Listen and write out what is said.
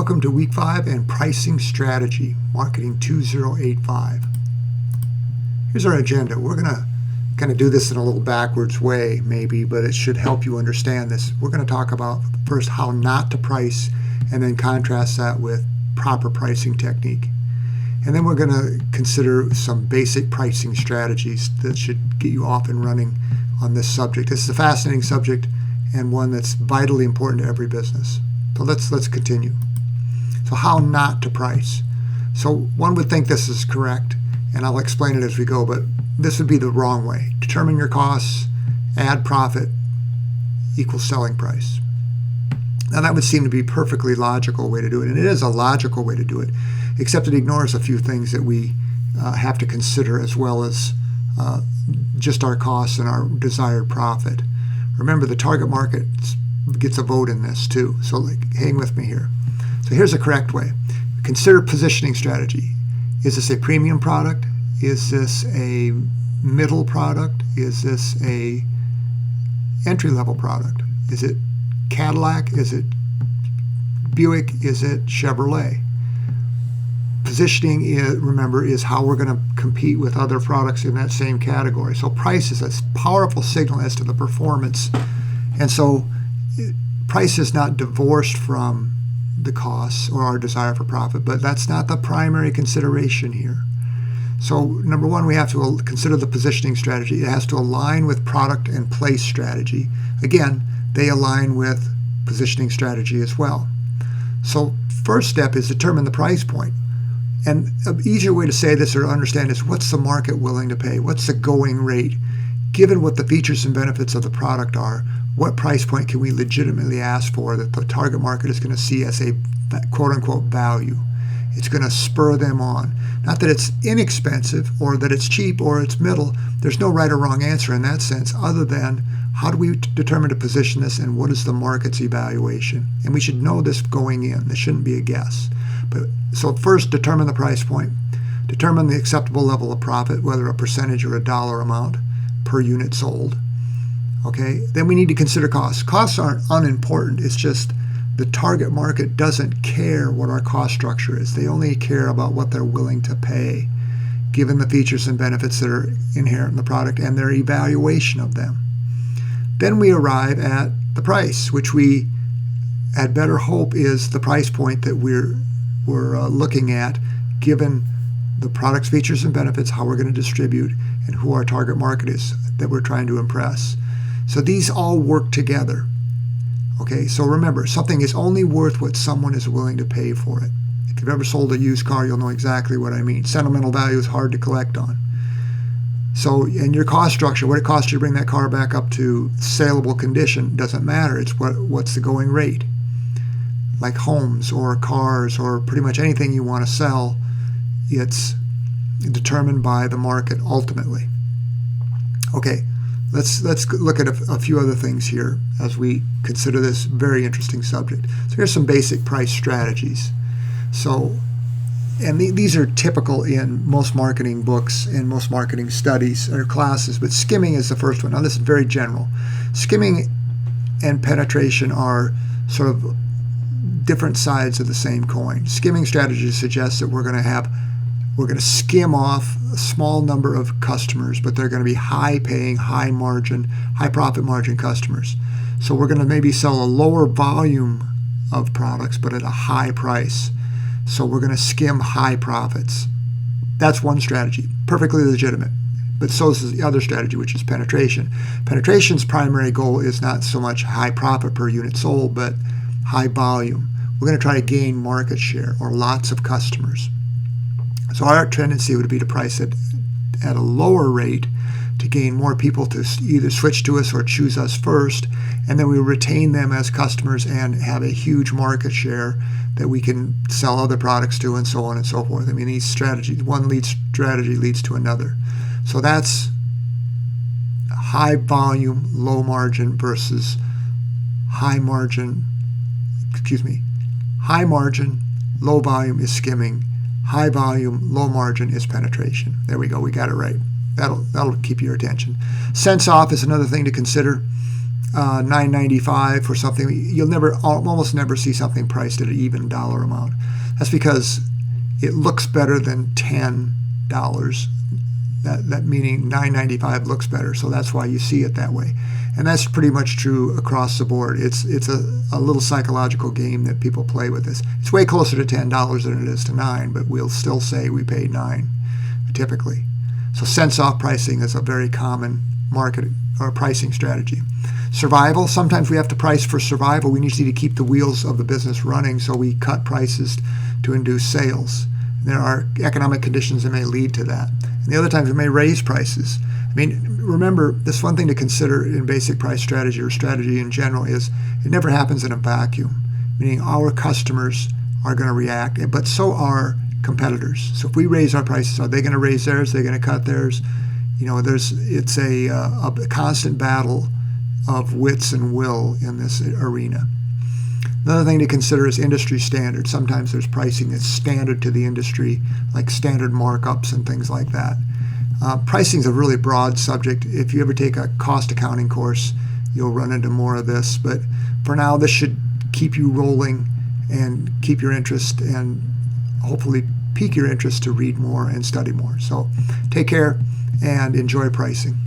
Welcome to Week 5 and Pricing Strategy, Marketing 2085. Here's our agenda. We're going to kind of do this in a little backwards way, maybe, but it should help you understand this. We're going to talk about first how not to price and then contrast that with proper pricing technique. And then we're going to consider some basic pricing strategies that should get you off and running on this subject. This is a fascinating subject and one that's vitally important to every business. So let's continue. So how not to price. So one would think this is correct, and I'll explain it as we go, but this would be the wrong way. Determine your costs, add profit, equals selling price. Now that would seem to be a perfectly logical way to do it, and it is a logical way to do it, except it ignores a few things that we have to consider, as well as just our costs and our desired profit. Remember, the target market gets a vote in this too, so hang with me here. So here's the correct way. Consider positioning strategy. Is this a premium product? Is this a middle product? Is this a entry-level product? Is it Cadillac? Is it Buick? Is it Chevrolet? Positioning, remember, is how we're going to compete with other products in that same category. So price is a powerful signal as to the performance. And so price is not divorced from the costs or our desire for profit, but that's not the primary consideration here. So number one, we have to consider the positioning strategy. It has to align with product and place strategy. Again, they align with positioning strategy as well. So first step is determine the price point. And an easier way to say this or understand is, what's the market willing to pay? What's the going rate? Given what the features and benefits of the product are, what price point can we legitimately ask for that the target market is going to see as a quote-unquote value? It's going to spur them on. Not that it's inexpensive or that it's cheap or it's middle. There's no right or wrong answer in that sense, other than how do we determine to position this and what is the market's evaluation? And we should know this going in. This shouldn't be a guess. So first, determine the price point. Determine the acceptable level of profit, whether a percentage or a dollar amount per unit sold. Okay, then we need to consider costs. Costs aren't unimportant. It's just the target market doesn't care what our cost structure is. They only care about what they're willing to pay, given the features and benefits that are inherent in the product and their evaluation of them. Then we arrive at the price, which we at better hope is the price point that we're looking at, given the product's features and benefits, how we're going to distribute, and who our target market is that we're trying to impress. So these all work together. Okay, so remember, something is only worth what someone is willing to pay for it. If you've ever sold a used car, you'll know exactly what I mean. Sentimental value is hard to collect on. So in your cost structure, what it costs you to bring that car back up to saleable condition doesn't matter. It's what's the going rate. Like homes or cars or pretty much anything you want to sell, it's determined by the market ultimately. Okay, let's look at a few other things here as we consider this very interesting subject. So here's some basic price strategies. So, and these are typical in most marketing books and most marketing studies or classes, but skimming is the first one. Now this is very general. Skimming and penetration are sort of different sides of the same coin. Skimming strategy suggests that we're going to skim off a small number of customers, but they're going to be high paying, high margin, high profit margin customers. So we're going to maybe sell a lower volume of products, but at a high price. So we're going to skim high profits. That's one strategy, perfectly legitimate. But so is the other strategy, which is penetration. Penetration's primary goal is not so much high profit per unit sold, but high volume. We're going to try to gain market share or lots of customers. So our tendency would be to price it at a lower rate to gain more people to either switch to us or choose us first, and then we retain them as customers and have a huge market share that we can sell other products to, and so on and so forth. I mean, these strategies, strategy leads to another. So that's high volume, low margin versus high margin, low volume is skimming. High volume, low margin is penetration. There we go. We got it right. That'll keep your attention. Cents off is another thing to consider. $9.95 for something, you'll almost never see something priced at an even dollar amount. That's because it looks better than $10. That meaning $9.95 looks better, so that's why you see it that way. And that's pretty much true across the board. It's a little psychological game that people play with this. It's way closer to $10 than it is to $9, but we'll still say we paid $9 typically. So cents off pricing is a very common market or pricing strategy. Survival, sometimes we have to price for survival. We need to keep the wheels of the business running, so we cut prices to induce sales. There are economic conditions that may lead to that. And the other times we may raise prices. I mean, remember, this one thing to consider in basic price strategy or strategy in general is it never happens in a vacuum, meaning our customers are going to react, but so are competitors. So if we raise our prices, are they going to raise theirs? Are they going to cut theirs? It's a constant battle of wits and will in this arena. Another thing to consider is industry standards. Sometimes there's pricing that's standard to the industry, like standard markups and things like that. Pricing is a really broad subject. If you ever take a cost accounting course, you'll run into more of this. But for now, this should keep you rolling and keep your interest and hopefully pique your interest to read more and study more. So take care and enjoy pricing.